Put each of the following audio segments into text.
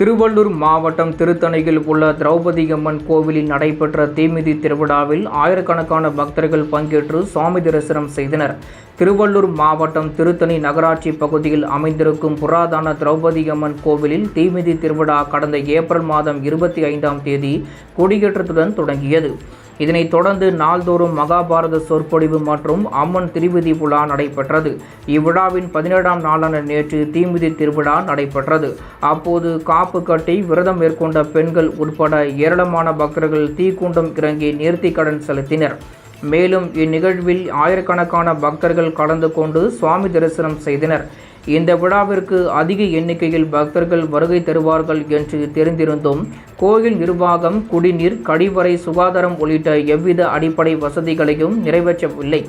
திருவள்ளூர் மாவட்டம் திருத்தணியில் உள்ள திரௌபதி அம்மன் கோவிலில் நடைபெற்ற தீமிதி திருவிழாவில் ஆயிரக்கணக்கான பக்தர்கள் பங்கேற்று சுவாமி தரிசனம் செய்தனர். திருவள்ளூர் மாவட்டம் திருத்தணி நகராட்சி பகுதியில் அமைந்திருக்கும் புராதன திரௌபதி அம்மன் கோவிலில் தீமிதி திருவிழா கடந்த ஏப்ரல் மாதம் 25ஆம் தேதி கொடியேற்றத்துடன் தொடங்கியது. இதனைத் தொடர்ந்து நாள்தோறும் மகாபாரத சொற்பொழிவு மற்றும் அம்மன் திருவிதி விழா நடைபெற்றது. இவ்விழாவின் 17ஆம் நாளான நேற்று தீமிதி திருவிழா நடைபெற்றது. அப்போது காப்பு கட்டி விரதம் மேற்கொண்ட பெண்கள் உட்பட ஏராளமான பக்தர்கள் தீக்குண்டம் இறங்கி நேர்த்திக்கடன் செலுத்தினர். மேலும் இந்நிகழ்வில் ஆயிரக்கணக்கான பக்தர்கள் கலந்து கொண்டு சுவாமி தரிசனம் செய்தனர். இந்த விழாவிற்கு அதிக எண்ணிக்கையில் பக்தர்கள் வருகை தருவார்கள் என்று தெரிந்திருந்தும் கோயில் நிர்வாகம் குடிநீர், கழிவறை, சுகாதாரம் உள்ளிட்ட எவ்வித அடிப்படை வசதிகளையும் நிறைவேற்றவில்லை.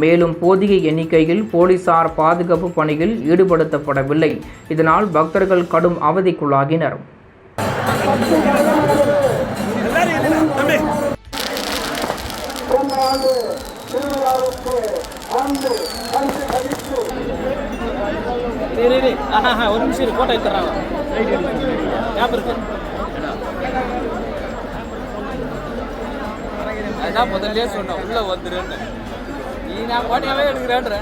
மேலும் போதிய எண்ணிக்கையில் போலீசார் பாதுகாப்பு பணியில் ஈடுபடுத்தப்படவில்லை. இதனால் பக்தர்கள் கடும் அவதிக்குள்ளாகினர். ஒரு நிமிஷம் போட்டோ எடுத்துறாங்க. அதான் முதல்ல சொன்னேன் உள்ள வந்துருன்னு. நீ நான் போட்டியாவே எடுக்கிறேன்ற